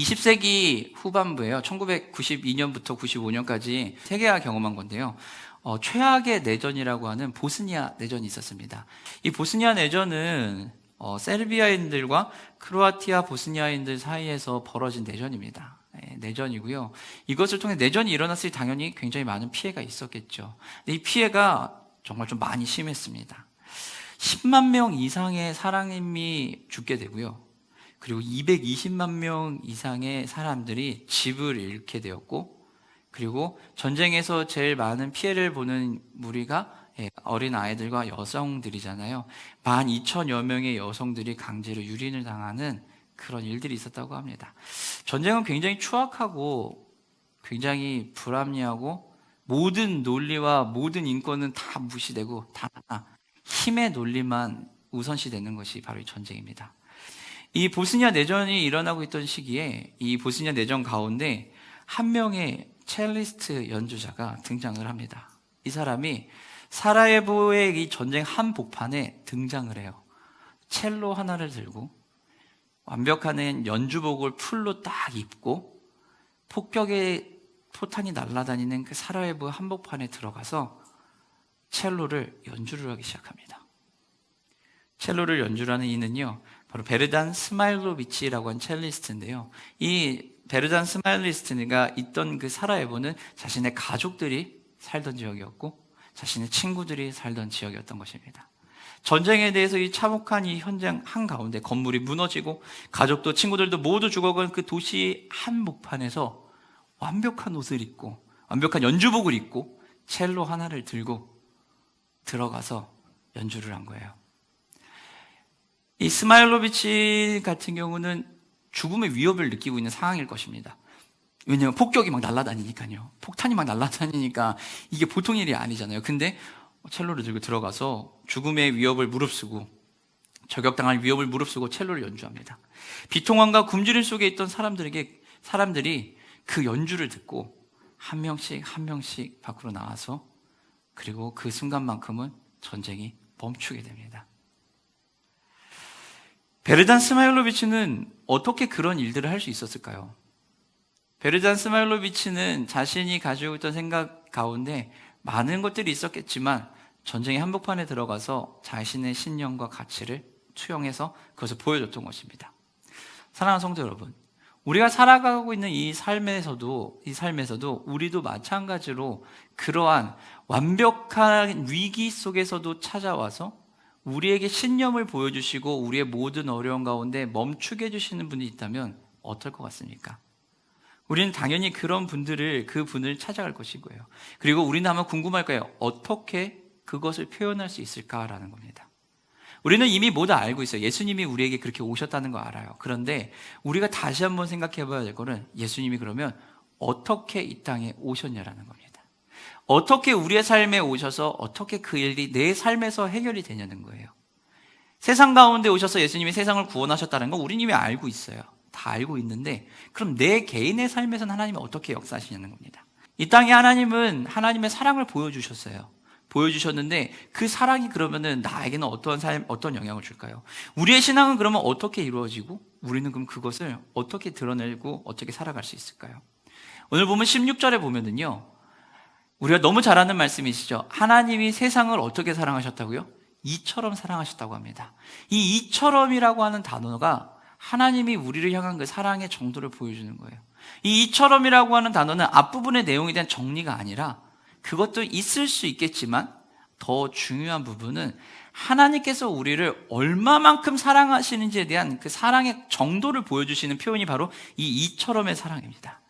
20세기 후반부에요. 1992년부터 95년까지 세계화 경험한 건데요. 최악의 내전이라고 하는 보스니아 내전이 있었습니다. 이 보스니아 내전은 세르비아인들과 크로아티아 보스니아인들 사이에서 벌어진 내전입니다. 내전이고요. 이것을 통해 내전이 일어났을 때 당연히 굉장히 많은 피해가 있었겠죠. 근데 이 피해가 정말 좀 많이 심했습니다. 10만 명 이상의 사람이 죽게 되고요. 그리고 220만 명 이상의 사람들이 집을 잃게 되었고, 그리고 전쟁에서 제일 많은 피해를 보는 무리가 어린 아이들과 여성들이잖아요. 12,000여 명의 여성들이 강제로 유린을 당하는 그런 일들이 있었다고 합니다. 전쟁은 굉장히 추악하고 굉장히 불합리하고 모든 논리와 모든 인권은 다 무시되고 다 힘의 논리만 우선시되는 것이 바로 이 전쟁입니다. 이 보스니아 내전이 일어나고 있던 시기에 이 보스니아 내전 가운데 한 명의 첼리스트 연주자가 등장을 합니다. 이 사람이 사라예보의 이 전쟁 한복판에 등장을 해요. 첼로 하나를 들고 완벽한 연주복을 풀로 딱 입고 폭격의 포탄이 날아다니는 그 사라예보 한복판에 들어가서 첼로를 연주를 하기 시작합니다. 첼로를 연주하는 이는요, 바로 베르단 스마일로비치라고 한 첼리스트인데요. 이 베르단 스마일리스트가 있던 그 사라예보는 자신의 가족들이 살던 지역이었고 자신의 친구들이 살던 지역이었던 것입니다. 전쟁에 대해서 이 참혹한 이 현장 한가운데 건물이 무너지고 가족도 친구들도 모두 죽어간 그 도시 한복판에서 완벽한 옷을 입고 완벽한 연주복을 입고 첼로 하나를 들고 들어가서 연주를 한 거예요. 이 스마일로비치 같은 경우는 죽음의 위협을 느끼고 있는 상황일 것입니다. 왜냐하면 폭격이 막 날아다니니까요. 폭탄이 막 날아다니니까 이게 보통 일이 아니잖아요. 근데 첼로를 들고 들어가서 죽음의 위협을 무릅쓰고 저격당할 위협을 무릅쓰고 첼로를 연주합니다. 비통함과 굶주림 속에 있던 사람들이 그 연주를 듣고 한 명씩 한 명씩 밖으로 나와서 그리고 그 순간만큼은 전쟁이 멈추게 됩니다. 베르단 스마일로비치는 어떻게 그런 일들을 할 수 있었을까요? 베르단 스마일로비치는 자신이 가지고 있던 생각 가운데 많은 것들이 있었겠지만 전쟁의 한복판에 들어가서 자신의 신념과 가치를 투영해서 그것을 보여줬던 것입니다. 사랑하는 성도 여러분, 우리가 살아가고 있는 이 삶에서도 우리도 마찬가지로 그러한 완벽한 위기 속에서도 찾아와서 우리에게 신념을 보여주시고 우리의 모든 어려움 가운데 멈추게 해주시는 분이 있다면 어떨 것 같습니까? 우리는 당연히 그런 그분을 찾아갈 것이고요. 그리고 우리는 아마 궁금할 거예요. 어떻게 그것을 표현할 수 있을까라는 겁니다. 우리는 이미 모두 알고 있어요. 예수님이 우리에게 그렇게 오셨다는 거 알아요. 그런데 우리가 다시 한번 생각해 봐야 될 거는 예수님이 그러면 어떻게 이 땅에 오셨냐라는 겁니다. 어떻게 우리의 삶에 오셔서 어떻게 그 일이 내 삶에서 해결이 되냐는 거예요. 세상 가운데 오셔서 예수님이 세상을 구원하셨다는 거 우리는 이미 알고 있어요. 다 알고 있는데 그럼 내 개인의 삶에서는 하나님이 어떻게 역사하시냐는 겁니다. 이 땅에 하나님은 하나님의 사랑을 보여주셨는데 그 사랑이 그러면은 나에게는 어떤 영향을 줄까요? 우리의 신앙은 그러면 어떻게 이루어지고 우리는 그럼 그것을 어떻게 드러내고 어떻게 살아갈 수 있을까요? 오늘 보면 16절에 보면은요, 우리가 너무 잘 아는 말씀이시죠. 하나님이 세상을 어떻게 사랑하셨다고요? 이처럼 사랑하셨다고 합니다. 이 이처럼이라고 하는 단어가 하나님이 우리를 향한 그 사랑의 정도를 보여주는 거예요. 이 이처럼이라고 하는 단어는 앞부분의 내용에 대한 정리가 아니라 그것도 있을 수 있겠지만 더 중요한 부분은 하나님께서 우리를 얼마만큼 사랑하시는지에 대한 그 사랑의 정도를 보여주시는 표현이 바로 이 이처럼의 사랑입니다.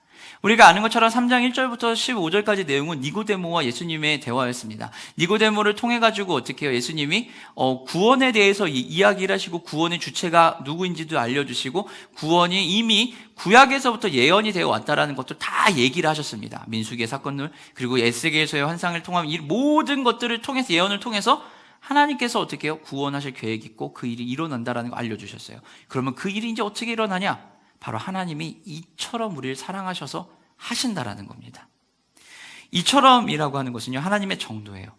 우리가 아는 것처럼 3장 1절부터 15절까지 내용은 니고데모와 예수님의 대화였습니다. 니고데모를 통해 가지고 어떻게 해요? 예수님이 구원에 대해서 이야기를 하시고 구원의 주체가 누구인지도 알려주시고 구원이 이미 구약에서부터 예언이 되어 왔다라는 것도 다 얘기를 하셨습니다. 민수기의 사건들 그리고 에스겔서의 환상을 통한 이 모든 것들을 통해서 예언을 통해서 하나님께서 어떻게 해요? 구원하실 계획이 있고 그 일이 일어난다라는 걸 알려주셨어요. 그러면 그 일이 이제 어떻게 일어나냐? 바로 하나님이 이처럼 우리를 사랑하셔서 하신다라는 겁니다. 이처럼이라고 하는 것은요, 하나님의 정도예요.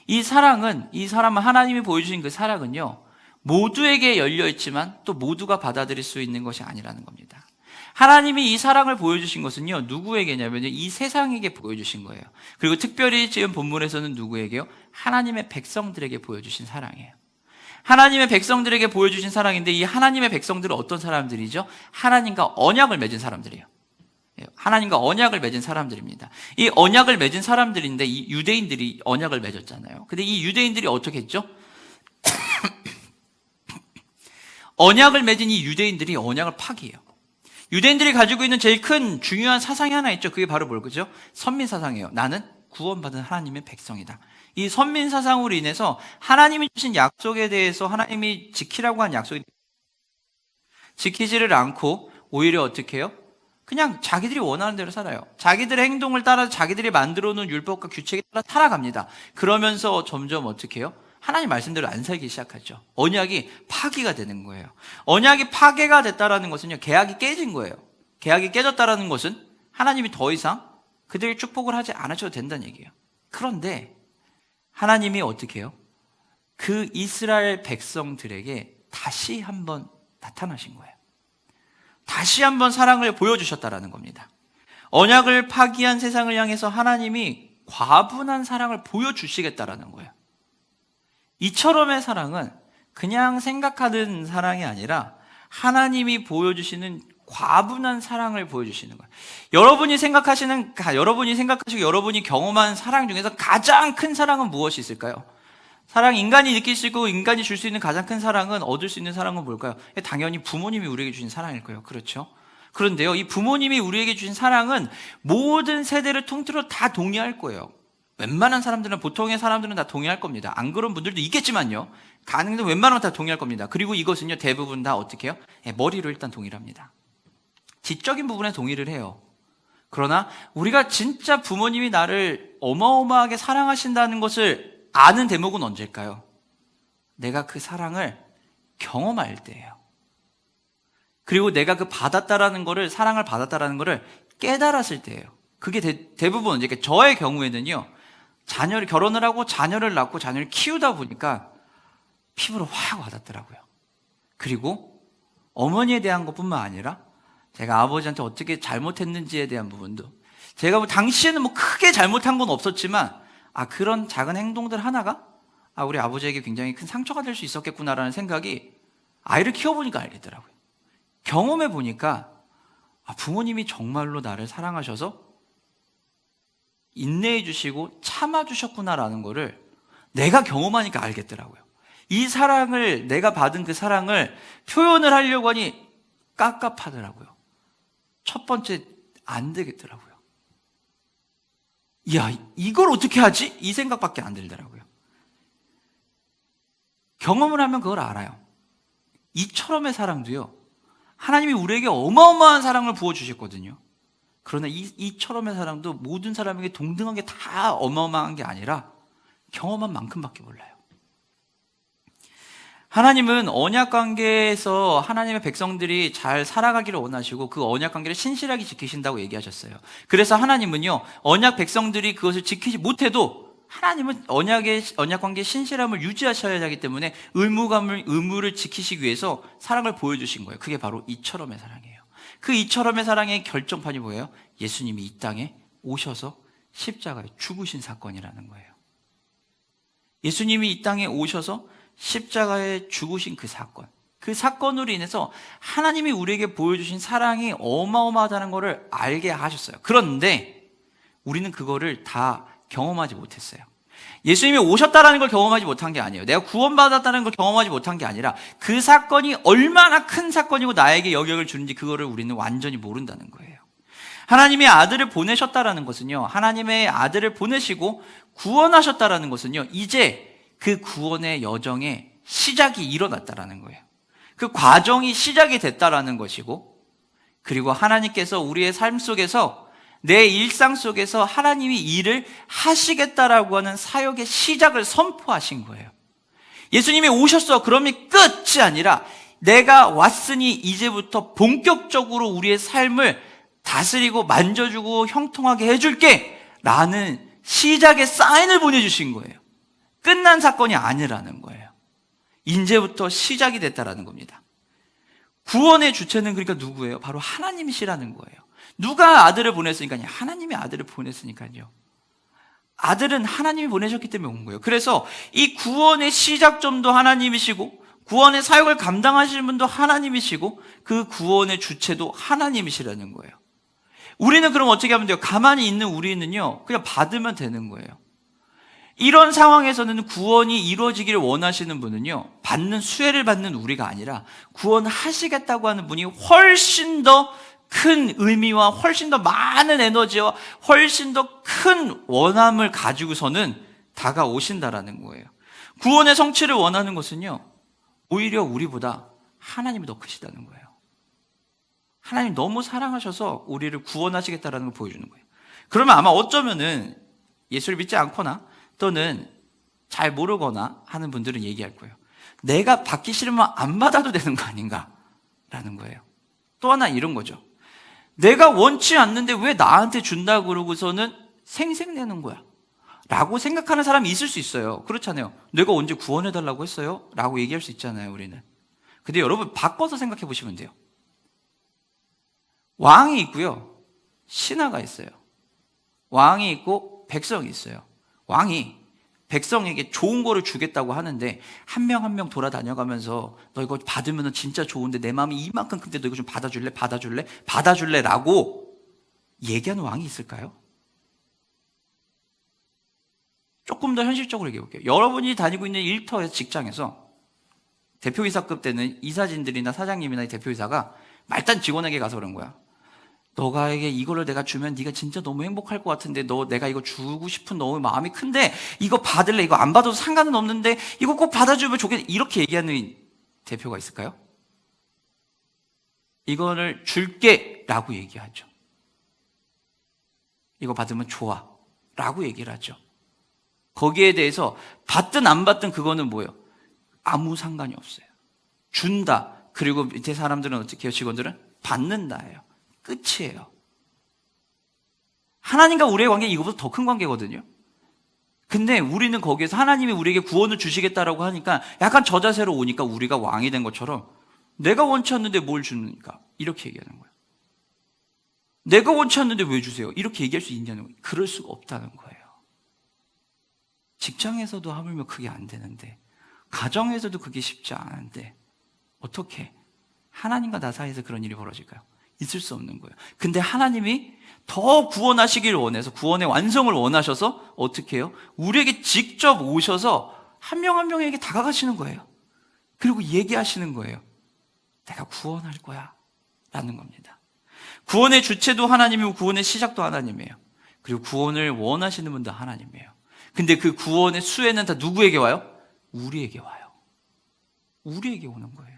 이 사람은 하나님이 보여주신 그 사랑은요, 모두에게 열려있지만 또 모두가 받아들일 수 있는 것이 아니라는 겁니다. 하나님이 이 사랑을 보여주신 것은요, 누구에게냐면요, 이 세상에게 보여주신 거예요. 그리고 특별히 지금 본문에서는 누구에게요? 하나님의 백성들에게 보여주신 사랑이에요. 하나님의 백성들에게 보여주신 사랑인데, 이 하나님의 백성들은 어떤 사람들이죠? 하나님과 언약을 맺은 사람들이에요. 하나님과 언약을 맺은 사람들입니다. 이 언약을 맺은 사람들인데, 이 유대인들이 언약을 맺었잖아요. 근데 이 유대인들이 어떻게 했죠? 언약을 맺은 이 유대인들이 언약을 파기해요. 유대인들이 가지고 있는 제일 큰 중요한 사상이 하나 있죠. 그게 바로 뭘까요? 선민 사상이에요. 나는 구원받은 하나님의 백성이다. 이 선민 사상으로 인해서 하나님이 주신 약속에 대해서 하나님이 지키라고 한 약속이 지키지를 않고 오히려 어떻게 해요? 그냥 자기들이 원하는 대로 살아요. 자기들의 행동을 따라 자기들이 만들어 놓은 율법과 규칙에 따라 살아갑니다. 그러면서 점점 어떻게 해요? 하나님 말씀대로 안 살기 시작하죠. 언약이 파기가 되는 거예요. 언약이 파괴가 됐다라는 것은요, 계약이 깨진 거예요. 계약이 깨졌다라는 것은 하나님이 더 이상 그들에게 축복을 하지 않으셔도 된다는 얘기예요. 그런데 하나님이 어떻게 해요? 그 이스라엘 백성들에게 다시 한번 나타나신 거예요. 다시 한번 사랑을 보여주셨다라는 겁니다. 언약을 파기한 세상을 향해서 하나님이 과분한 사랑을 보여주시겠다라는 거예요. 이처럼의 사랑은 그냥 생각하는 사랑이 아니라 하나님이 보여주시는 과분한 사랑을 보여주시는 거예요. 여러분이 생각하시고 여러분이 경험한 사랑 중에서 가장 큰 사랑은 무엇이 있을까요? 인간이 느낄 수 있고 인간이 줄 수 있는 가장 큰 사랑은, 얻을 수 있는 사랑은 뭘까요? 당연히 부모님이 우리에게 주신 사랑일 거예요. 그렇죠? 그런데요, 이 부모님이 우리에게 주신 사랑은 모든 세대를 통틀어 다 동의할 거예요. 웬만한 사람들은, 보통의 사람들은 다 동의할 겁니다. 안 그런 분들도 있겠지만요, 가능한 웬만하면 다 동의할 겁니다. 그리고 이것은요, 대부분 다 어떻게 해요? 머리로 일단 동의를 합니다. 지적인 부분에 동의를 해요. 그러나 우리가 진짜 부모님이 나를 어마어마하게 사랑하신다는 것을 아는 대목은 언제일까요? 내가 그 사랑을 경험할 때예요. 그리고 내가 사랑을 받았다라는 거를 깨달았을 때예요. 그게 대부분, 이제 저의 경우에는요, 결혼을 하고 자녀를 낳고 자녀를 키우다 보니까 피부로 확 와닿더라고요. 그리고 어머니에 대한 것뿐만 아니라 제가 아버지한테 어떻게 잘못했는지에 대한 부분도, 제가 당시에는 크게 잘못한 건 없었지만, 그런 작은 행동들 하나가 우리 아버지에게 굉장히 큰 상처가 될 수 있었겠구나라는 생각이 아이를 키워보니까 알겠더라고요. 경험해 보니까 부모님이 정말로 나를 사랑하셔서 인내해 주시고 참아 주셨구나라는 거를 내가 경험하니까 알겠더라고요. 이 사랑을, 내가 받은 그 사랑을 표현을 하려고 하니 깝깝하더라고요. 첫 번째, 안 되겠더라고요. 이걸 어떻게 하지? 이 생각밖에 안 들더라고요. 경험을 하면 그걸 알아요. 이처럼의 사랑도요, 하나님이 우리에게 어마어마한 사랑을 부어주셨거든요. 그러나 이처럼의 사랑도 모든 사람에게 동등한 게 다 어마어마한 게 아니라 경험한 만큼밖에 몰라요. 하나님은 언약 관계에서 하나님의 백성들이 잘 살아가기를 원하시고 그 언약 관계를 신실하게 지키신다고 얘기하셨어요. 그래서 하나님은요, 언약 백성들이 그것을 지키지 못해도 하나님은 언약 관계의 신실함을 유지하셔야 하기 때문에 의무를 지키시기 위해서 사랑을 보여주신 거예요. 그게 바로 이처럼의 사랑이에요. 그 이처럼의 사랑의 결정판이 뭐예요? 예수님이 이 땅에 오셔서 십자가에 죽으신 사건이라는 거예요. 예수님이 이 땅에 오셔서 십자가에 죽으신 그 사건, 그 사건으로 인해서 하나님이 우리에게 보여주신 사랑이 어마어마하다는 것을 알게 하셨어요. 그런데 우리는 그거를 다 경험하지 못했어요. 예수님이 오셨다라는 걸 경험하지 못한 게 아니에요. 내가 구원받았다는 걸 경험하지 못한 게 아니라 그 사건이 얼마나 큰 사건이고 나에게 영향을 주는지 그거를 우리는 완전히 모른다는 거예요. 하나님의 아들을 보내셨다라는 것은요, 하나님의 아들을 보내시고 구원하셨다라는 것은요, 이제 그 구원의 여정의 시작이 일어났다라는 거예요. 그 과정이 시작이 됐다라는 것이고, 그리고 하나님께서 우리의 삶 속에서, 내 일상 속에서 하나님이 일을 하시겠다라고 하는 사역의 시작을 선포하신 거예요. 예수님이 오셨어. 그러면 끝이 아니라 내가 왔으니 이제부터 본격적으로 우리의 삶을 다스리고 만져주고 형통하게 해줄게 라는 시작의 사인을 보내주신 거예요. 끝난 사건이 아니라는 거예요. 이제부터 시작이 됐다라는 겁니다. 구원의 주체는 그러니까 누구예요? 바로 하나님이시라는 거예요. 누가 아들을 보냈으니까요? 하나님이 아들을 보냈으니까요. 아들은 하나님이 보내셨기 때문에 온 거예요. 그래서 이 구원의 시작점도 하나님이시고 구원의 사역을 감당하시는 분도 하나님이시고 그 구원의 주체도 하나님이시라는 거예요. 우리는 그럼 어떻게 하면 돼요? 가만히 있는 우리는요, 그냥 받으면 되는 거예요. 이런 상황에서는 구원이 이루어지기를 원하시는 분은요, 수혜를 받는 우리가 아니라 구원하시겠다고 하는 분이 훨씬 더 큰 의미와 훨씬 더 많은 에너지와 훨씬 더 큰 원함을 가지고서는 다가오신다라는 거예요. 구원의 성취를 원하는 것은요, 오히려 우리보다 하나님이 더 크시다는 거예요. 하나님 너무 사랑하셔서 우리를 구원하시겠다라는 걸 보여주는 거예요. 그러면 아마 어쩌면은 예수를 믿지 않거나 또는 잘 모르거나 하는 분들은 얘기할 거예요. 내가 받기 싫으면 안 받아도 되는 거 아닌가라는 거예요. 또 하나 이런 거죠. 내가 원치 않는데 왜 나한테 준다고 그러고서는 생색내는 거야 라고 생각하는 사람이 있을 수 있어요. 그렇잖아요. 내가 언제 구원해달라고 했어요? 라고 얘기할 수 있잖아요, 우리는. 근데 여러분 바꿔서 생각해 보시면 돼요. 왕이 있고요, 신하가 있어요. 왕이 있고 백성이 있어요. 왕이 백성에게 좋은 거를 주겠다고 하는데 한 명 한 명 돌아다녀가면서 너 이거 받으면 진짜 좋은데 내 마음이 이만큼 큰데 너 이거 좀 받아줄래? 라고 얘기하는 왕이 있을까요? 조금 더 현실적으로 얘기해 볼게요. 여러분이 다니고 있는 일터 직장에서 대표이사급 되는 이사진들이나 사장님이나 대표이사가 말단 직원에게 가서 그런 거야. 너가에게 이거를 내가 주면 네가 진짜 너무 행복할 것 같은데 내가 이거 주고 싶은 너무 마음이 큰데 이거 받을래? 이거 안 받아도 상관은 없는데 이거 꼭 받아주면 좋겠네. 이렇게 얘기하는 대표가 있을까요? 이거를 줄게 라고 얘기하죠. 이거 받으면 좋아 라고 얘기를 하죠. 거기에 대해서 받든 안 받든 그거는 뭐예요? 아무 상관이 없어요. 준다. 그리고 밑에 사람들은 어떻게 해요? 직원들은 받는다예요. 끝이에요. 하나님과 우리의 관계는 이거보다 더 큰 관계거든요. 근데 우리는 거기에서 하나님이 우리에게 구원을 주시겠다라고 하니까 약간 저 자세로 오니까 우리가 왕이 된 것처럼 내가 원치 않는데 뭘 주니까 이렇게 얘기하는 거예요. 내가 원치 않는데 왜 주세요? 이렇게 얘기할 수 있냐는 거예요. 그럴 수가 없다는 거예요. 직장에서도 하물며 그게 안 되는데 가정에서도 그게 쉽지 않은데 어떻게 하나님과 나 사이에서 그런 일이 벌어질까요? 있을 수 없는 거예요. 근데 하나님이 더 구원하시길 원해서 구원의 완성을 원하셔서 어떻게 해요? 우리에게 직접 오셔서 한 명 한 명에게 다가가시는 거예요. 그리고 얘기하시는 거예요. 내가 구원할 거야 라는 겁니다. 구원의 주체도 하나님이고 구원의 시작도 하나님이에요. 그리고 구원을 원하시는 분도 하나님이에요. 근데 그 구원의 수혜는 다 누구에게 와요? 우리에게 와요. 우리에게 오는 거예요.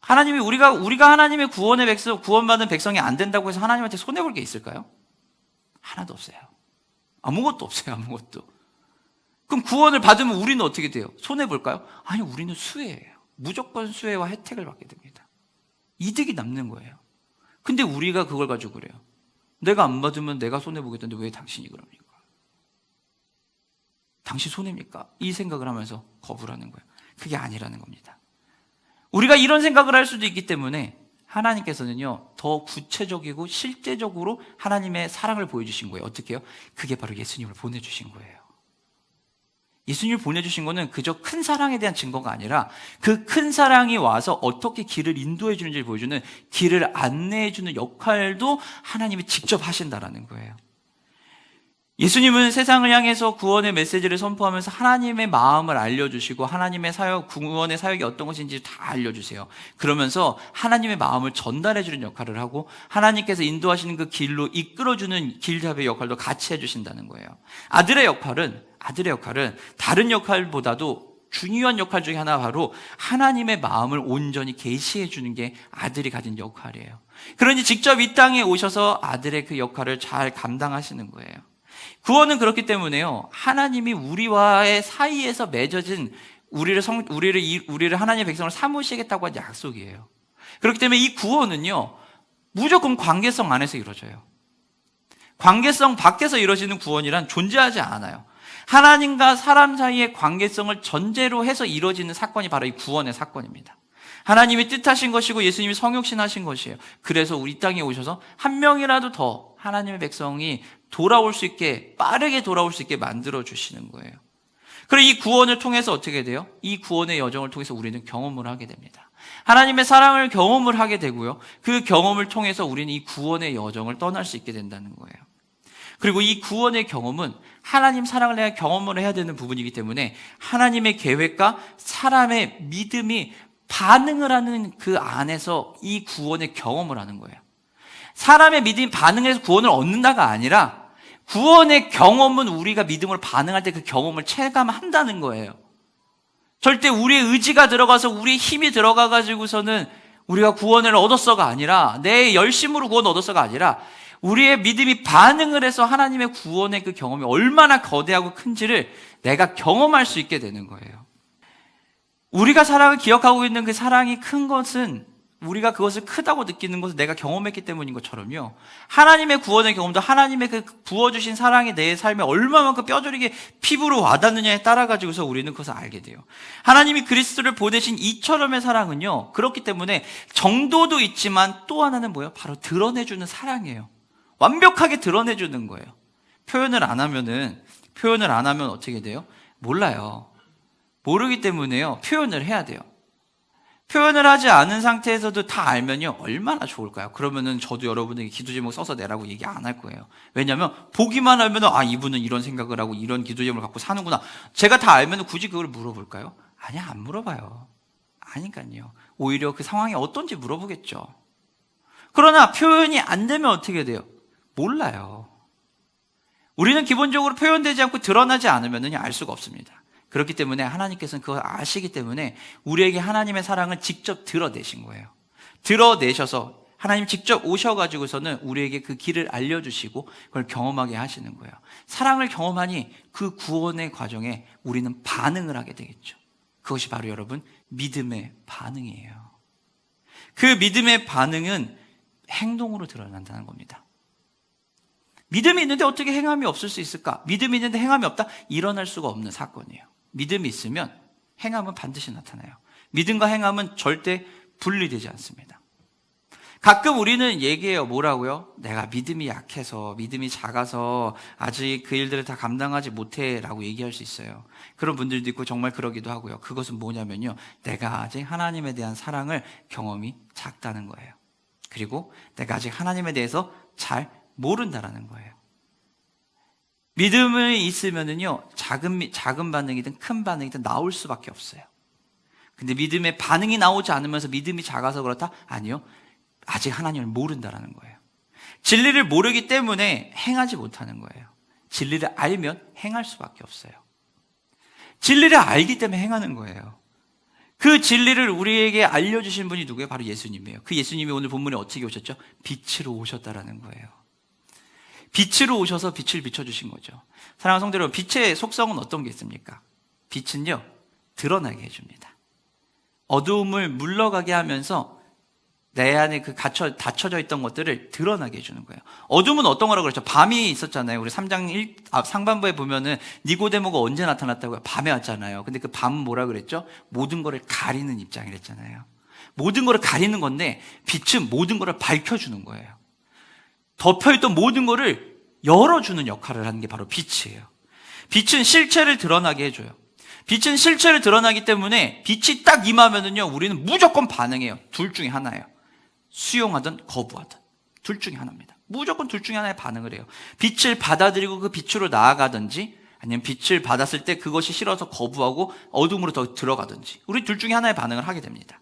하나님이 우리가 하나님의 구원받은 백성이 안 된다고 해서 하나님한테 손해볼 게 있을까요? 하나도 없어요. 아무것도 없어요. 아무것도. 그럼 구원을 받으면 우리는 어떻게 돼요? 손해볼까요? 아니, 우리는 수혜예요. 무조건 수혜와 혜택을 받게 됩니다. 이득이 남는 거예요. 근데 우리가 그걸 가지고 그래요. 내가 안 받으면 내가 손해보겠다는데 왜 당신이 그럽니까? 당신 손해입니까? 이 생각을 하면서 거부를 하는 거예요. 그게 아니라는 겁니다. 우리가 이런 생각을 할 수도 있기 때문에 하나님께서는요, 더 구체적이고 실제적으로 하나님의 사랑을 보여주신 거예요. 어떻게 해요? 그게 바로 예수님을 보내주신 거예요. 예수님을 보내주신 거는 그저 큰 사랑에 대한 증거가 아니라 그 큰 사랑이 와서 어떻게 길을 인도해 주는지를 보여주는 길을 안내해 주는 역할도 하나님이 직접 하신다라는 거예요. 예수님은 세상을 향해서 구원의 메시지를 선포하면서 하나님의 마음을 알려주시고 하나님의 사역, 구원의 사역이 어떤 것인지 다 알려주세요. 그러면서 하나님의 마음을 전달해주는 역할을 하고 하나님께서 인도하시는 그 길로 이끌어주는 길잡이의 역할도 같이 해주신다는 거예요. 아들의 역할은 다른 역할보다도 중요한 역할 중에 하나 바로 하나님의 마음을 온전히 계시해 주는 게 아들이 가진 역할이에요. 그러니 직접 이 땅에 오셔서 아들의 그 역할을 잘 감당하시는 거예요. 구원은 그렇기 때문에요, 하나님이 우리와의 사이에서 맺어진 우리를 하나님의 백성을 삼으시겠다고 한 약속이에요. 그렇기 때문에 이 구원은요, 무조건 관계성 안에서 이루어져요. 관계성 밖에서 이루어지는 구원이란 존재하지 않아요. 하나님과 사람 사이의 관계성을 전제로 해서 이루어지는 사건이 바로 이 구원의 사건입니다. 하나님이 뜻하신 것이고 예수님이 성육신하신 것이에요. 그래서 우리 땅에 오셔서 한 명이라도 더 하나님의 백성이 돌아올 수 있게, 빠르게 돌아올 수 있게 만들어 주시는 거예요. 그리고 이 구원을 통해서 어떻게 돼요? 이 구원의 여정을 통해서 우리는 경험을 하게 됩니다. 하나님의 사랑을 경험을 하게 되고요. 그 경험을 통해서 우리는 이 구원의 여정을 떠날 수 있게 된다는 거예요. 그리고 이 구원의 경험은 하나님 사랑을 내가 경험을 해야 되는 부분이기 때문에 하나님의 계획과 사람의 믿음이 반응을 하는 그 안에서 이 구원의 경험을 하는 거예요. 사람의 믿음이 반응해서 구원을 얻는다가 아니라 구원의 경험은 우리가 믿음으로 반응할 때 그 경험을 체감한다는 거예요. 절대 우리의 의지가 들어가서 우리의 힘이 들어가가지고서는 우리가 구원을 얻었어가 아니라 내 열심으로 구원 얻었어가 아니라 우리의 믿음이 반응을 해서 하나님의 구원의 그 경험이 얼마나 거대하고 큰지를 내가 경험할 수 있게 되는 거예요. 우리가 사랑을 기억하고 있는 그 사랑이 큰 것은 우리가 그것을 크다고 느끼는 것을 내가 경험했기 때문인 것처럼요. 하나님의 구원의 경험도 하나님의 그 부어주신 사랑이 내 삶에 얼마만큼 뼈저리게 피부로 와닿느냐에 따라 가지고서 우리는 그것을 알게 돼요. 하나님이 그리스도를 보내신 이처럼의 사랑은요. 그렇기 때문에 정도도 있지만 또 하나는 뭐예요? 바로 드러내주는 사랑이에요. 완벽하게 드러내주는 거예요. 표현을 안 하면 어떻게 돼요? 몰라요. 모르기 때문에요. 표현을 해야 돼요. 표현을 하지 않은 상태에서도 다 알면요. 얼마나 좋을까요? 그러면은 저도 여러분에게 기도 제목 써서 내라고 얘기 안 할 거예요. 왜냐하면 보기만 하면은 이분은 이런 생각을 하고 이런 기도 제목을 갖고 사는구나. 제가 다 알면은 굳이 그걸 물어볼까요? 아니야, 안 물어봐요. 아니까요. 오히려 그 상황이 어떤지 물어보겠죠. 그러나 표현이 안 되면 어떻게 돼요? 몰라요. 우리는 기본적으로 표현되지 않고 드러나지 않으면은 알 수가 없습니다. 그렇기 때문에 하나님께서는 그걸 아시기 때문에 우리에게 하나님의 사랑을 직접 드러내신 거예요. 드러내셔서 하나님 직접 오셔가지고서는 우리에게 그 길을 알려주시고 그걸 경험하게 하시는 거예요. 사랑을 경험하니 그 구원의 과정에 우리는 반응을 하게 되겠죠. 그것이 바로 여러분 믿음의 반응이에요. 그 믿음의 반응은 행동으로 드러난다는 겁니다. 믿음이 있는데 어떻게 행함이 없을 수 있을까? 믿음이 있는데 행함이 없다? 일어날 수가 없는 사건이에요. 믿음이 있으면 행함은 반드시 나타나요. 믿음과 행함은 절대 분리되지 않습니다. 가끔 우리는 얘기해요. 뭐라고요? 내가 믿음이 약해서, 믿음이 작아서 아직 그 일들을 다 감당하지 못해 라고 얘기할 수 있어요. 그런 분들도 있고 정말 그러기도 하고요. 그것은 뭐냐면요. 내가 아직 하나님에 대한 사랑을 경험이 작다는 거예요. 그리고 내가 아직 하나님에 대해서 잘 모른다라는 거예요. 믿음이 있으면은요, 작은 반응이든 큰 반응이든 나올 수밖에 없어요. 근데 믿음의 반응이 나오지 않으면서 믿음이 작아서 그렇다? 아니요. 아직 하나님을 모른다라는 거예요. 진리를 모르기 때문에 행하지 못하는 거예요. 진리를 알면 행할 수밖에 없어요. 진리를 알기 때문에 행하는 거예요. 그 진리를 우리에게 알려주신 분이 누구예요? 바로 예수님이에요. 그 예수님이 오늘 본문에 어떻게 오셨죠? 빛으로 오셨다라는 거예요. 빛으로 오셔서 빛을 비춰주신 거죠. 사랑하는 성도 여러분, 빛의 속성은 어떤 게 있습니까? 빛은요, 드러나게 해줍니다. 어두움을 물러가게 하면서 내 안에 그 닫혀져 있던 것들을 드러나게 해주는 거예요. 어둠은 어떤 거라고 그랬죠? 밤이 있었잖아요. 우리 3장 상반부에 보면은 니고데모가 언제 나타났다고요? 밤에 왔잖아요. 근데 그 밤은 뭐라 그랬죠? 모든 거를 가리는 입장이랬잖아요. 모든 거를 가리는 건데 빛은 모든 거를 밝혀주는 거예요. 덮여있던 모든 거를 열어주는 역할을 하는 게 바로 빛이에요. 빛은 실체를 드러나게 해줘요. 빛은 실체를 드러나기 때문에 빛이 딱 임하면은요, 우리는 무조건 반응해요. 둘 중에 하나예요. 수용하든 거부하든. 둘 중에 하나입니다. 무조건 둘 중에 하나에 반응을 해요. 빛을 받아들이고 그 빛으로 나아가든지, 아니면 빛을 받았을 때 그것이 싫어서 거부하고 어둠으로 더 들어가든지. 우리 둘 중에 하나의 반응을 하게 됩니다.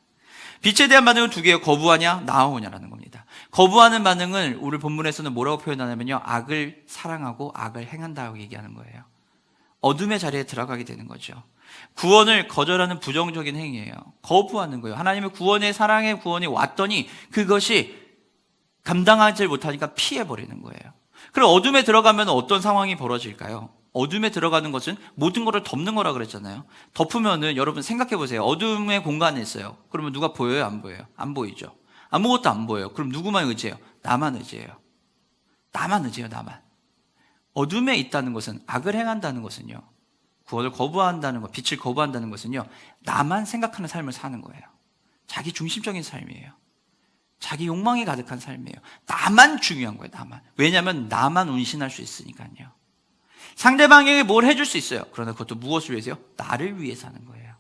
빛에 대한 반응은 두 개예요. 거부하냐, 나아오냐라는 겁니다. 거부하는 반응을 우리 본문에서는 뭐라고 표현하냐면요, 악을 사랑하고 악을 행한다고 얘기하는 거예요. 어둠의 자리에 들어가게 되는 거죠. 구원을 거절하는 부정적인 행위예요. 거부하는 거예요. 하나님의 구원의 사랑의 구원이 왔더니 그것이 감당하지 못하니까 피해버리는 거예요. 그럼 어둠에 들어가면 어떤 상황이 벌어질까요? 어둠에 들어가는 것은 모든 것을 덮는 거라 그랬잖아요. 덮으면은 여러분 생각해 보세요. 어둠의 공간에 있어요. 그러면 누가 보여요? 안 보여요? 안 보이죠. 아무것도 안 보여요. 그럼 누구만 의지해요? 나만 의지해요. 나만 의지해요. 나만. 어둠에 있다는 것은, 악을 행한다는 것은요, 그것을 거부한다는 것, 빛을 거부한다는 것은요, 나만 생각하는 삶을 사는 거예요. 자기 중심적인 삶이에요. 자기 욕망이 가득한 삶이에요. 나만 중요한 거예요, 나만. 왜냐하면 나만 운신할 수 있으니까요. 상대방에게 뭘 해줄 수 있어요. 그러나 그것도 무엇을 위해서요? 나를 위해서 하는 거예요.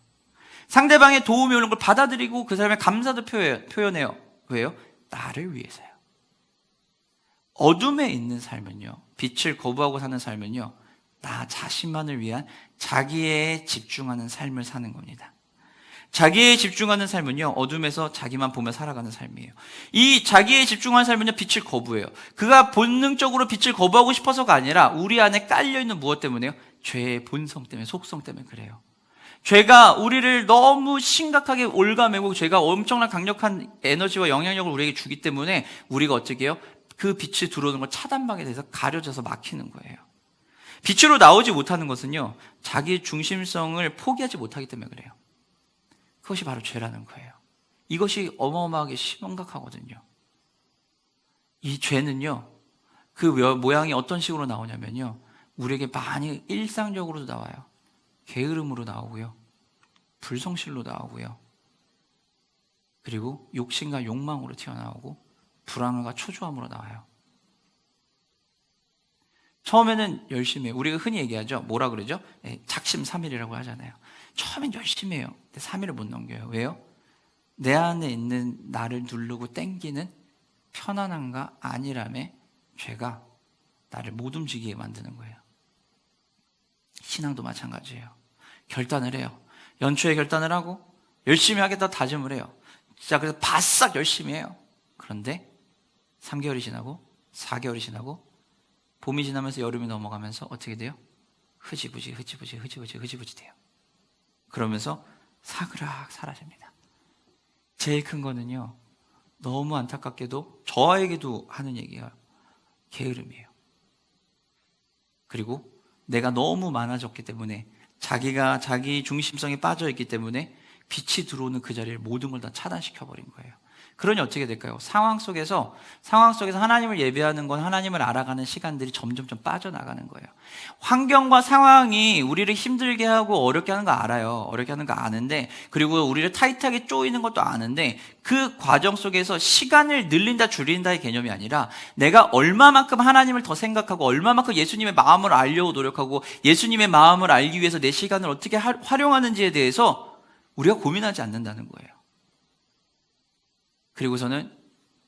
상대방의 도움이 오는 걸 받아들이고 그 사람의 감사도 표현해요. 왜요? 나를 위해서요. 어둠에 있는 삶은요, 빛을 거부하고 사는 삶은요, 나 자신만을 위한 자기에 집중하는 삶을 사는 겁니다. 자기에 집중하는 삶은요, 어둠에서 자기만 보며 살아가는 삶이에요. 이 자기에 집중하는 삶은요, 빛을 거부해요. 그가 본능적으로 빛을 거부하고 싶어서가 아니라 우리 안에 깔려있는 무엇 때문에요? 죄의 본성 때문에, 속성 때문에 그래요. 죄가 우리를 너무 심각하게 올가매고 죄가 엄청난 강력한 에너지와 영향력을 우리에게 주기 때문에 우리가 어떻게 해요? 그 빛이 들어오는 걸 차단막에 대해서 가려져서 막히는 거예요. 빛으로 나오지 못하는 것은요, 자기 중심성을 포기하지 못하기 때문에 그래요. 그것이 바로 죄라는 거예요. 이것이 어마어마하게 심각하거든요. 이 죄는요, 그 모양이 어떤 식으로 나오냐면요, 우리에게 많이 일상적으로도 나와요. 게으름으로 나오고요, 불성실로 나오고요, 그리고 욕심과 욕망으로 튀어나오고 불안과 초조함으로 나와요. 처음에는 열심히 해요. 우리가 흔히 얘기하죠. 뭐라 그러죠? 작심삼일이라고 하잖아요. 처음엔 열심히 해요. 근데 3일을 못 넘겨요. 왜요? 내 안에 있는 나를 누르고 땡기는 편안함과 안일함의 죄가 나를 못 움직이게 만드는 거예요. 신앙도 마찬가지예요. 결단을 해요. 연초에 결단을 하고 열심히 하겠다 다짐을 해요. 자, 그래서 바싹 열심히 해요. 그런데 3개월이 지나고 4개월이 지나고 봄이 지나면서 여름이 넘어가면서 어떻게 돼요? 흐지부지 돼요. 그러면서 사그락 사라집니다. 제일 큰 거는요, 너무 안타깝게도 저에게도 하는 얘기가 게으름이에요. 그리고 내가 너무 많아졌기 때문에 자기가 자기 중심성에 빠져있기 때문에 빛이 들어오는 그 자리를 모든 걸 다 차단시켜버린 거예요. 그러니 어떻게 될까요? 상황 속에서 하나님을 예배하는 건 하나님을 알아가는 시간들이 점점 빠져나가는 거예요. 환경과 상황이 우리를 힘들게 하고 어렵게 하는 거 알아요. 어렵게 하는 거 아는데, 그리고 우리를 타이트하게 쪼이는 것도 아는데, 그 과정 속에서 시간을 늘린다 줄인다의 개념이 아니라 내가 얼마만큼 하나님을 더 생각하고 얼마만큼 예수님의 마음을 알려고 노력하고 예수님의 마음을 알기 위해서 내 시간을 어떻게 활용하는지에 대해서 우리가 고민하지 않는다는 거예요. 그리고서는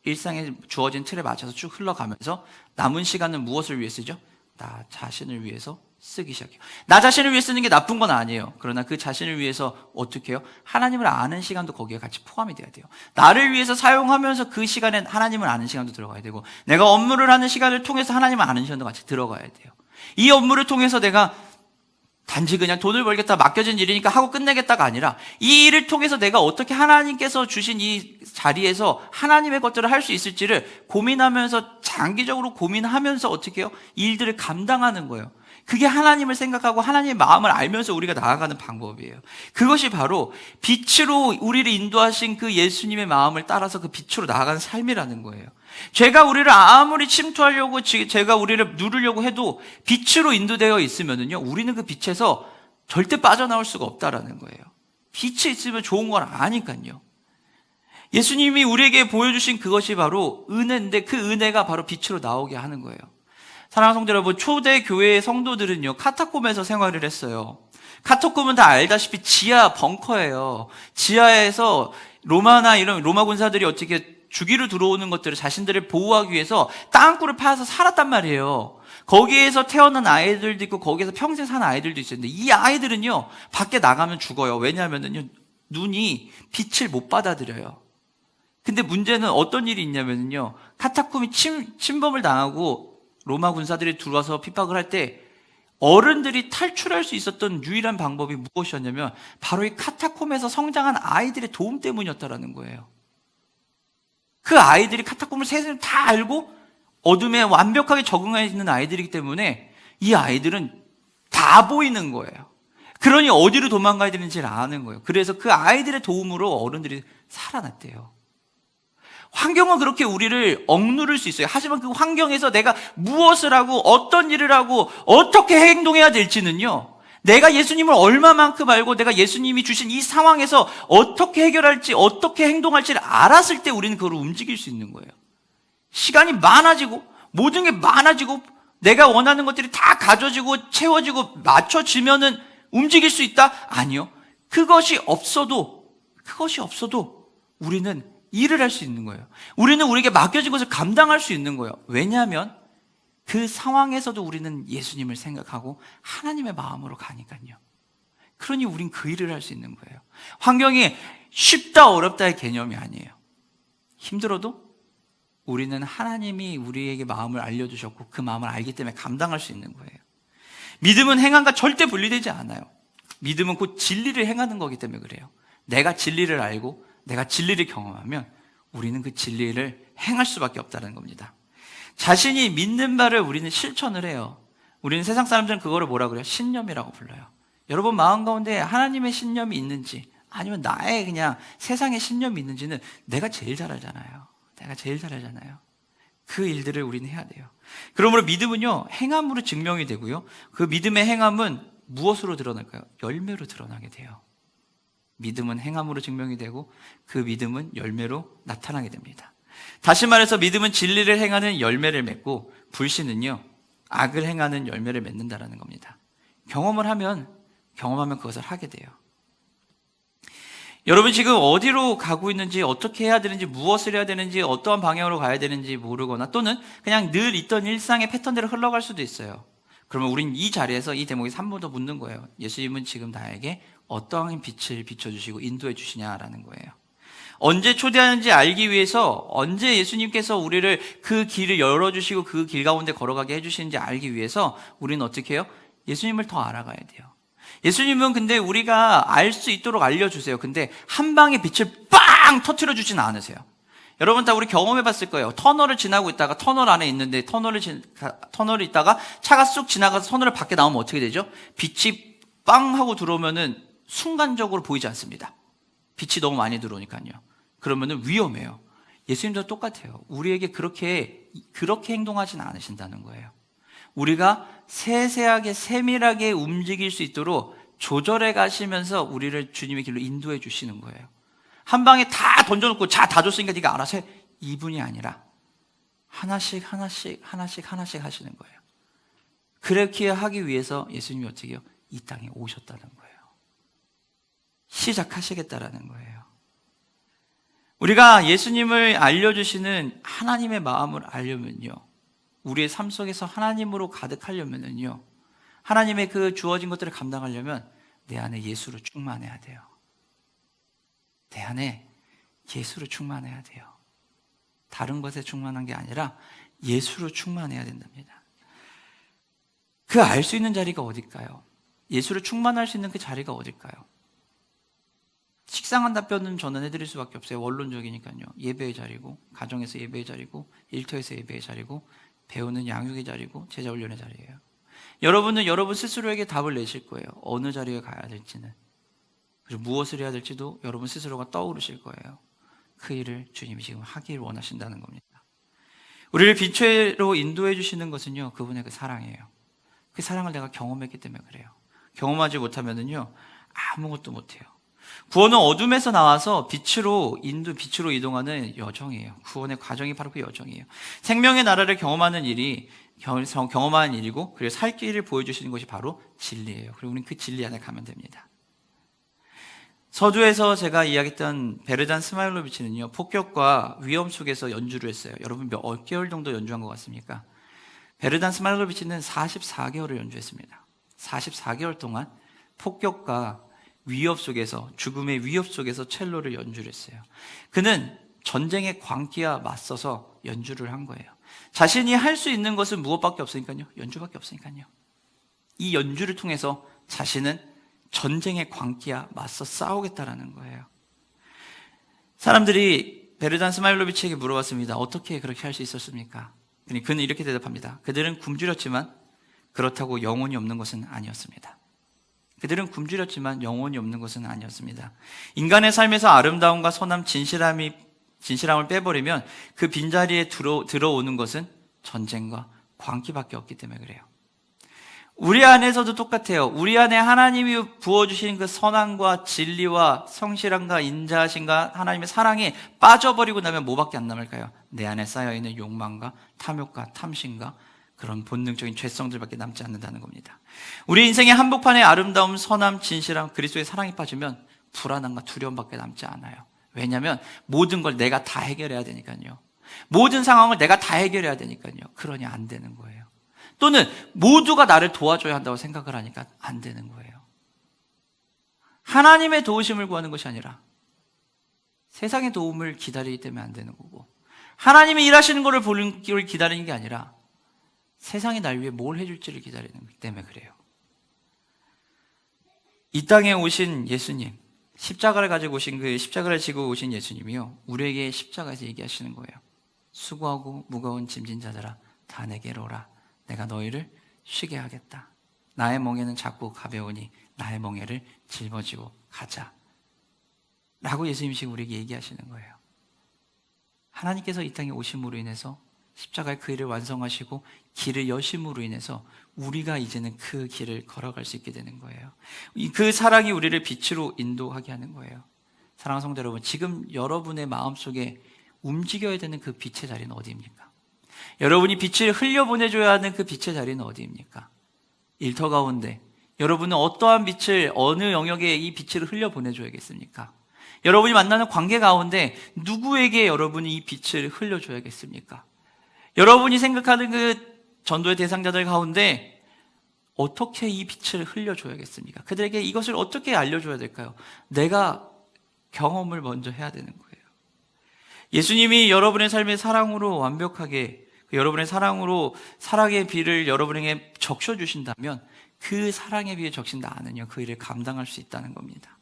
일상에 주어진 틀에 맞춰서 쭉 흘러가면서 남은 시간은 무엇을 위해 쓰죠? 나 자신을 위해서 쓰기 시작해요. 나 자신을 위해 쓰는 게 나쁜 건 아니에요. 그러나 그 자신을 위해서 어떻게 해요? 하나님을 아는 시간도 거기에 같이 포함이 돼야 돼요. 나를 위해서 사용하면서 그 시간에 하나님을 아는 시간도 들어가야 되고, 내가 업무를 하는 시간을 통해서 하나님을 아는 시간도 같이 들어가야 돼요. 이 업무를 통해서 내가 단지 그냥 돈을 벌겠다, 맡겨진 일이니까 하고 끝내겠다가 아니라 이 일을 통해서 내가 어떻게 하나님께서 주신 이 자리에서 하나님의 것들을 할 수 있을지를 고민하면서, 장기적으로 고민하면서 어떻게 해요? 일들을 감당하는 거예요. 그게 하나님을 생각하고 하나님의 마음을 알면서 우리가 나아가는 방법이에요. 그것이 바로 빛으로 우리를 인도하신 그 예수님의 마음을 따라서 그 빛으로 나아가는 삶이라는 거예요. 죄가 우리를 아무리 침투하려고, 죄가 우리를 누르려고 해도 빛으로 인도되어 있으면은요, 우리는 그 빛에서 절대 빠져나올 수가 없다라는 거예요. 빛이 있으면 좋은 건 아니까요. 예수님이 우리에게 보여주신 그것이 바로 은혜인데, 그 은혜가 바로 빛으로 나오게 하는 거예요. 사랑하는 성도 여러분, 초대 교회의 성도들은요, 카타콤에서 생활을 했어요. 카타콤은 다 알다시피 지하 벙커예요. 지하에서 로마나 이런 로마 군사들이 어떻게 주기로 들어오는 것들을 자신들을 보호하기 위해서 땅굴을 파서 살았단 말이에요. 거기에서 태어난 아이들도 있고 거기에서 평생 산 아이들도 있었는데, 이 아이들은요, 밖에 나가면 죽어요. 왜냐하면요, 눈이 빛을 못 받아들여요. 근데 문제는 어떤 일이 있냐면요, 카타콤이 침범을 당하고 로마 군사들이 들어와서 핍박을 할 때 어른들이 탈출할 수 있었던 유일한 방법이 무엇이었냐면 바로 이 카타콤에서 성장한 아이들의 도움 때문이었다라는 거예요. 그 아이들이 카타콤을 세상을 다 알고 어둠에 완벽하게 적응해 있는 아이들이기 때문에 이 아이들은 다 보이는 거예요. 그러니 어디로 도망가야 되는지를 아는 거예요. 그래서 그 아이들의 도움으로 어른들이 살아났대요. 환경은 그렇게 우리를 억누를 수 있어요. 하지만 그 환경에서 내가 무엇을 하고 어떤 일을 하고 어떻게 행동해야 될지는요, 내가 예수님을 얼마만큼 알고 내가 예수님이 주신 이 상황에서 어떻게 해결할지, 어떻게 행동할지를 알았을 때 우리는 그걸 움직일 수 있는 거예요. 시간이 많아지고 모든 게 많아지고 내가 원하는 것들이 다 가져지고 채워지고 맞춰지면은 움직일 수 있다? 아니요. 그것이 없어도 우리는 일을 할 수 있는 거예요. 우리는 우리에게 맡겨진 것을 감당할 수 있는 거예요. 왜냐하면 그 상황에서도 우리는 예수님을 생각하고 하나님의 마음으로 가니까요. 그러니 우린 그 일을 할 수 있는 거예요. 환경이 쉽다 어렵다의 개념이 아니에요. 힘들어도 우리는 하나님이 우리에게 마음을 알려주셨고 그 마음을 알기 때문에 감당할 수 있는 거예요. 믿음은 행함과 절대 분리되지 않아요. 믿음은 곧 진리를 행하는 거기 때문에 그래요. 내가 진리를 알고 내가 진리를 경험하면 우리는 그 진리를 행할 수밖에 없다는 겁니다. 자신이 믿는 바를 우리는 실천을 해요. 우리는 세상 사람들은 그거를 뭐라 그래요? 신념이라고 불러요. 여러분 마음 가운데 하나님의 신념이 있는지 아니면 나의 그냥 세상의 신념이 있는지는 내가 제일 잘 알잖아요. 그 일들을 우리는 해야 돼요. 그러므로 믿음은요, 행함으로 증명이 되고요. 그 믿음의 행함은 무엇으로 드러날까요? 열매로 드러나게 돼요. 믿음은 행함으로 증명이 되고 그 믿음은 열매로 나타나게 됩니다. 다시 말해서 믿음은 진리를 행하는 열매를 맺고 불신은요, 악을 행하는 열매를 맺는다라는 겁니다. 경험하면 그것을 하게 돼요. 여러분 지금 어디로 가고 있는지, 어떻게 해야 되는지, 무엇을 해야 되는지, 어떠한 방향으로 가야 되는지 모르거나 또는 그냥 늘 있던 일상의 패턴대로 흘러갈 수도 있어요. 그러면 우린 이 자리에서 이 대목에서 한 번 더 묻는 거예요. 예수님은 지금 나에게 어떠한 빛을 비춰주시고 인도해 주시냐라는 거예요. 언제 초대하는지 알기 위해서, 언제 예수님께서 우리를 그 길을 열어주시고 그 길 가운데 걸어가게 해주시는지 알기 위해서 우리는 어떻게 해요? 예수님을 더 알아가야 돼요. 예수님은 근데 우리가 알 수 있도록 알려주세요. 근데 한 방의 빛을 빵 터트려 주진 않으세요. 여러분 다 우리 경험해 봤을 거예요. 터널을 지나고 있다가 터널 안에 있는데 터널을 있다가 차가 쑥 지나가서 터널을 밖에 나오면 어떻게 되죠? 빛이 빵 하고 들어오면은 순간적으로 보이지 않습니다. 빛이 너무 많이 들어오니까요. 그러면은 위험해요. 예수님도 똑같아요. 우리에게 그렇게 행동하진 않으신다는 거예요. 우리가 세세하게 세밀하게 움직일 수 있도록 조절해 가시면서 우리를 주님의 길로 인도해 주시는 거예요. 한 방에 다 던져놓고 자, 다 줬으니까 네가 알아서 해. 이분이 아니라 하나씩 하시는 거예요. 그렇게 하기 위해서 예수님이 어떻게 해요? 이 땅에 오셨다는 거예요. 시작하시겠다라는 거예요. 우리가 예수님을 알려주시는 하나님의 마음을 알려면요, 우리의 삶 속에서 하나님으로 가득하려면요, 하나님의 그 주어진 것들을 감당하려면 내 안에 예수로 충만해야 돼요. 내 안에 예수로 충만해야 돼요. 다른 것에 충만한 게 아니라 예수로 충만해야 된답니다. 그 알 수 있는 자리가 어딜까요? 예수로 충만할 수 있는 그 자리가 어딜까요? 식상한 답변은 저는 해드릴 수밖에 없어요. 원론적이니까요. 예배의 자리고, 가정에서 예배의 자리고, 일터에서 예배의 자리고, 배우는 양육의 자리고, 제자 훈련의 자리예요. 여러분은 여러분 스스로에게 답을 내실 거예요. 어느 자리에 가야 될지는. 그리고 무엇을 해야 될지도 여러분 스스로가 떠오르실 거예요. 그 일을 주님이 지금 하길 원하신다는 겁니다. 우리를 빛으로 인도해 주시는 것은요, 그분의 그 사랑이에요. 그 사랑을 내가 경험했기 때문에 그래요. 경험하지 못하면은요, 아무것도 못해요. 구원은 어둠에서 나와서 빛으로 이동하는 여정이에요. 구원의 과정이 바로 그 여정이에요. 생명의 나라를 경험하는 일이고, 그리고 살 길을 보여주시는 것이 바로 진리예요. 그리고 우리는 그 진리 안에 가면 됩니다. 서두에서 제가 이야기했던 베르단 스마일로비치는요, 폭격과 위험 속에서 연주를 했어요. 여러분 몇 개월 정도 연주한 것 같습니까? 베르단 스마일로비치는 44개월을 연주했습니다. 44개월 동안 폭격과 위협 속에서, 죽음의 위협 속에서 첼로를 연주를 했어요. 그는 전쟁의 광기와 맞서서 연주를 한 거예요. 자신이 할 수 있는 것은 무엇밖에 없으니까요? 연주밖에 없으니까요. 이 연주를 통해서 자신은 전쟁의 광기와 맞서 싸우겠다라는 거예요. 사람들이 베르단 스마일로비치에게 물어봤습니다. 어떻게 그렇게 할 수 있었습니까? 그는 이렇게 대답합니다. 그들은 굶주렸지만 그렇다고 영혼이 없는 것은 아니었습니다. 그들은 굶주렸지만 영혼이 없는 것은 아니었습니다. 인간의 삶에서 아름다움과 선함, 진실함을 빼버리면 그 빈자리에 들어오는 것은 전쟁과 광기밖에 없기 때문에 그래요. 우리 안에서도 똑같아요. 우리 안에 하나님이 부어주신 그 선함과 진리와 성실함과 인자하심과 하나님의 사랑에 빠져버리고 나면 뭐밖에 안 남을까요? 내 안에 쌓여있는 욕망과 탐욕과 탐심과 그런 본능적인 죄성들밖에 남지 않는다는 겁니다. 우리 인생의 한복판에 아름다움, 선함, 진실함, 그리스도의 사랑이 빠지면 불안함과 두려움밖에 남지 않아요. 왜냐하면 모든 걸 내가 다 해결해야 되니까요. 모든 상황을 내가 다 해결해야 되니까요. 그러니 안 되는 거예요. 또는 모두가 나를 도와줘야 한다고 생각을 하니까 안 되는 거예요. 하나님의 도우심을 구하는 것이 아니라 세상의 도움을 기다리기 때문에 안 되는 거고, 하나님이 일하시는 것을 보는 걸 기다리는 게 아니라 세상이 날 위해 뭘 해줄지를 기다리는 것 때문에 그래요. 이 땅에 오신 예수님, 십자가를 가지고 오신 그 십자가를 지고 오신 예수님이요, 우리에게 십자가에서 얘기하시는 거예요. 수고하고 무거운 짐진 자들아 다 내게로 오라. 내가 너희를 쉬게 하겠다. 나의 멍에는 작고 가벼우니 나의 멍에를 짊어지고 가자. 라고 예수님이 지금 우리에게 얘기하시는 거예요. 하나님께서 이 땅에 오심으로 인해서 십자가의 그 일을 완성하시고 길을 여심으로 인해서 우리가 이제는 그 길을 걸어갈 수 있게 되는 거예요. 그 사랑이 우리를 빛으로 인도하게 하는 거예요. 사랑하는 성도 여러분, 지금 여러분의 마음속에 움직여야 되는 그 빛의 자리는 어디입니까? 여러분이 빛을 흘려보내줘야 하는 그 빛의 자리는 어디입니까? 일터 가운데 여러분은 어떠한 빛을, 어느 영역에 이 빛을 흘려보내줘야겠습니까? 여러분이 만나는 관계 가운데 누구에게 여러분이 이 빛을 흘려줘야겠습니까? 여러분이 생각하는 그 전도의 대상자들 가운데 어떻게 이 빛을 흘려줘야겠습니까? 그들에게 이것을 어떻게 알려줘야 될까요? 내가 경험을 먼저 해야 되는 거예요. 예수님이 여러분의 삶의 사랑으로 완벽하게, 여러분의 사랑으로 사랑의 비를 여러분에게 적셔주신다면 그 사랑의 비에 적신 나는요, 그 일을 감당할 수 있다는 겁니다.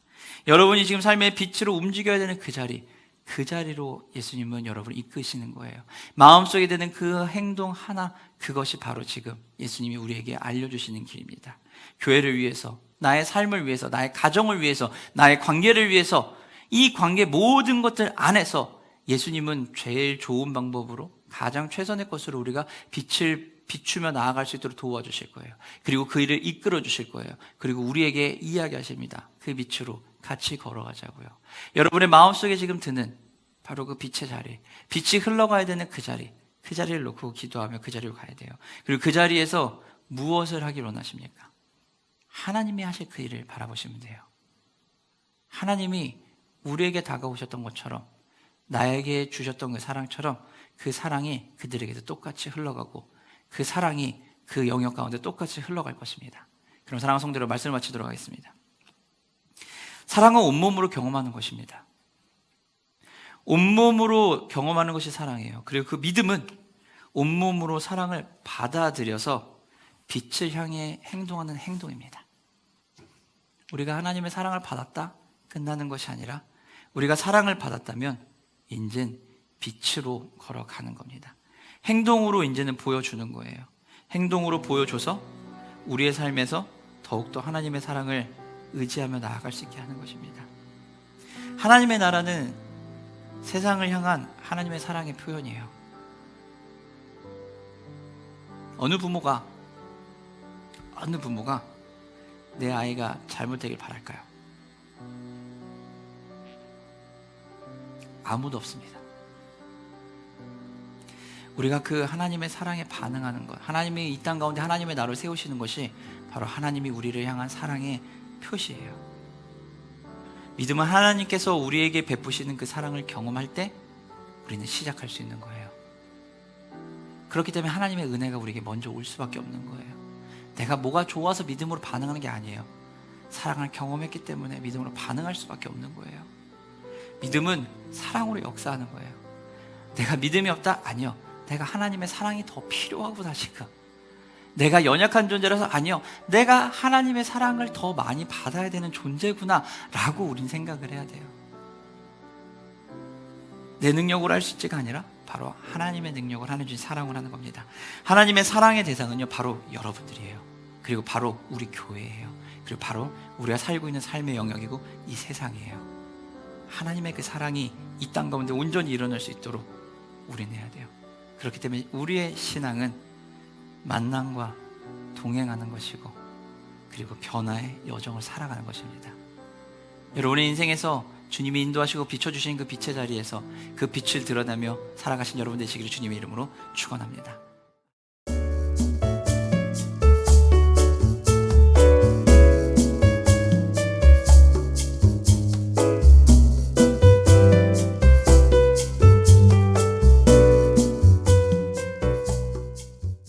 여러분이 지금 삶의 빛으로 움직여야 되는 그 자리로 예수님은 여러분을 이끄시는 거예요. 마음속에 드는 그 행동 하나, 그것이 바로 지금 예수님이 우리에게 알려주시는 길입니다. 교회를 위해서, 나의 삶을 위해서, 나의 가정을 위해서, 나의 관계를 위해서, 이 관계 모든 것들 안에서 예수님은 제일 좋은 방법으로 가장 최선의 것으로 우리가 빛을 비추며 나아갈 수 있도록 도와주실 거예요. 그리고 그 일을 이끌어 주실 거예요. 그리고 우리에게 이야기하십니다. 그 빛으로 같이 걸어가자고요. 여러분의 마음속에 지금 드는 바로 그 빛의 자리, 빛이 흘러가야 되는 그 자리를 놓고 기도하며 그 자리로 가야 돼요. 그리고 그 자리에서 무엇을 하길 원하십니까? 하나님이 하실 그 일을 바라보시면 돼요. 하나님이 우리에게 다가오셨던 것처럼, 나에게 주셨던 그 사랑처럼 그 사랑이 그들에게도 똑같이 흘러가고 그 사랑이 그 영역 가운데 똑같이 흘러갈 것입니다. 그럼 사랑하는 성도들, 말씀을 마치도록 하겠습니다. 사랑은 온몸으로 경험하는 것입니다. 온몸으로 경험하는 것이 사랑이에요. 그리고 그 믿음은 온몸으로 사랑을 받아들여서 빛을 향해 행동하는 행동입니다. 우리가 하나님의 사랑을 받았다 끝나는 것이 아니라 우리가 사랑을 받았다면 이제는 빛으로 걸어가는 겁니다. 행동으로 이제는 보여주는 거예요. 행동으로 보여줘서 우리의 삶에서 더욱더 하나님의 사랑을 의지하며 나아갈 수 있게 하는 것입니다. 하나님의 나라는 세상을 향한 하나님의 사랑의 표현이에요. 어느 부모가 내 아이가 잘못되길 바랄까요? 아무도 없습니다. 우리가 그 하나님의 사랑에 반응하는 것, 하나님이 이 땅 가운데 하나님의 나라를 세우시는 것이 바로 하나님이 우리를 향한 사랑의 표시예요. 믿음은 하나님께서 우리에게 베푸시는 그 사랑을 경험할 때 우리는 시작할 수 있는 거예요. 그렇기 때문에 하나님의 은혜가 우리에게 먼저 올 수밖에 없는 거예요. 내가 뭐가 좋아서 믿음으로 반응하는 게 아니에요. 사랑을 경험했기 때문에 믿음으로 반응할 수밖에 없는 거예요. 믿음은 사랑으로 역사하는 거예요. 내가 믿음이 없다? 아니요. 내가 하나님의 사랑이 더 필요하구나 지금. 내가 연약한 존재라서? 아니요. 내가 하나님의 사랑을 더 많이 받아야 되는 존재구나 라고 우린 생각을 해야 돼요. 내 능력으로 할 수 있지가 아니라 바로 하나님의 능력을 하나님의 사랑을 하는 겁니다. 하나님의 사랑의 대상은요 바로 여러분들이에요. 그리고 바로 우리 교회예요. 그리고 바로 우리가 살고 있는 삶의 영역이고 이 세상이에요. 하나님의 그 사랑이 이 땅 가운데 온전히 일어날 수 있도록 우리는 해야 돼요. 그렇기 때문에 우리의 신앙은 만남과 동행하는 것이고 그리고 변화의 여정을 살아가는 것입니다. 여러분의 인생에서 주님이 인도하시고 비춰주신 그 빛의 자리에서 그 빛을 드러내며 살아가신 여러분 되시기를 주님의 이름으로 축원합니다.